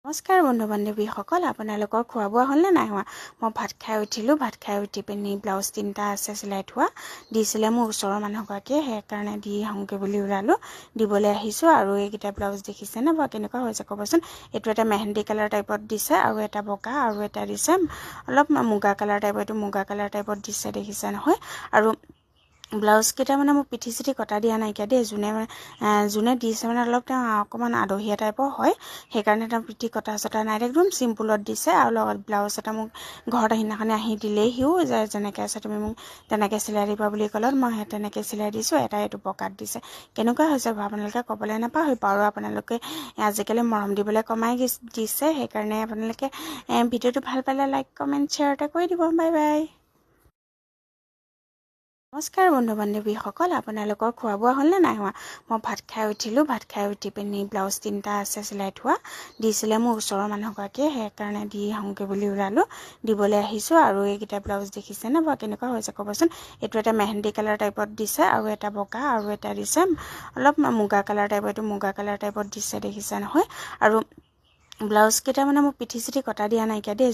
নমস্কাৰ বন্ধু বান্ধৱীসকল, আপোনালোকৰ খোৱা বোৱা হ'লনে নাই হোৱা? মই ভাত খাই উঠিলোঁ। ভাত খাই উঠি পিনি ব্লাউজ 3টা আছে চিলাই থোৱা, দিছিলে মোৰ ওচৰৰ মানুহগৰাকীয়ে, সেইকাৰণে দি আহোঁগৈ বুলি ওলালোঁ। দিবলৈ আহিছোঁ। আৰু এইকেইটা ব্লাউজ দেখিছেনে বাৰু কেনেকুৱা হৈছে ক'বচোন? এইটো এটা মেহেন্দি কালাৰ টাইপত দিছে, আৰু এটা বগা, আৰু এটা দিছে অলপ মুগা কালাৰ টাইপত। এইটো মুগা কালাৰ টাইপত দিছে, দেখিছে নহয়? আৰু ব্লাউজকেইটা মানে মোৰ পিঠি চিঠি কটা দিয়া নাইকিয়া দেই। যোনে দিছে মানে অলপ তেওঁ অকণমান আদহীয়া টাইপৰ হয়, সেইকাৰণে তেওঁ পিঠি কটা চটা নাই, একদম চিম্পুলত দিছে। আৰু লগত ব্লাউজ এটা মোক ঘৰত সিদিনাখনি আহি দিলেই, সিও যে যেনেকৈ আছে তুমি মোক তেনেকৈ চিলাই দিবা বুলি ক'লত মই সেই তেনেকৈ চিলাই দিছোঁ। এটা এইটো পকাত দিছে। কেনেকুৱা হৈছে আপোনালোকে ক'বলৈ নাপাহৰিব। আৰু আপোনালোকে আজিকালি মৰম দিবলৈ কমাই দিছে, সেইকাৰণে আপোনালোকে ভিডিঅ'টো ভাল পালে লাইক কমেণ্ট শ্বেয়াৰ এটা কৰি দিব। Bye bye. নমস্কাৰ বন্ধু বান্ধৱীসকল, আপোনালোকৰ খোৱা বোৱা হ'লনে নাই হোৱা? মই ভাত খাই উঠিলোঁ। ভাত খাই উঠি পিনি ব্লাউজ 3টা আছে চিলাই থোৱা, দিছিলে মোৰ ওচৰৰ মানুহগৰাকীয়ে, সেইকাৰণে দি আহোঁগৈ বুলি ওলালোঁ। দিবলৈ আহিছোঁ। আৰু এইকেইটা ব্লাউজ দেখিছেনে বাৰু কেনেকুৱা হৈছে ক'বচোন? এইটো এটা মেহেন্দি কালাৰ টাইপত দিছে, আৰু এটা বগা, আৰু এটা দিছে অলপ মুগা কালাৰ টাইপত। এইটো মুগা কালাৰ টাইপত দিছে, দেখিছে নহয়? আৰু ব্লাউজকেইটা মানে মোৰ পিঠি চিঠি কটা দিয়া নাইকিয়া দেই।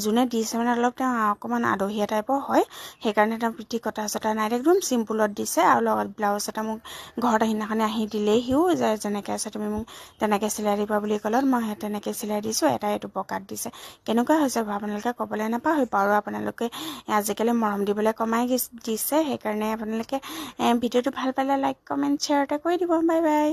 যোনে দিছে মানে অলপ তেওঁ অকণমান আদহীয়া টাইপৰ হয়, সেইকাৰণে তেওঁ পিঠি কটা চটা নাই, একদম চিম্পুলত দিছে। আৰু লগত ব্লাউজ এটা মোক ঘৰত সিদিনাখনি আহি দিলেই, সিও যে যেনেকৈ আছে তুমি মোক তেনেকৈ চিলাই দিবা বুলি ক'লত মই সেই তেনেকৈ চিলাই দিছোঁ। এটা এইটো পকাত দিছে। কেনেকুৱা হৈছে আপোনালোকে ক'বলৈ নাপাহৰিব। আৰু আপোনালোকে আজিকালি মৰম দিবলৈ কমাই দিছে, সেইকাৰণে আপোনালোকে ভিডিঅ'টো ভাল পালে লাইক কমেণ্ট শ্বেয়াৰ এটা কৰি দিব। Bye bye.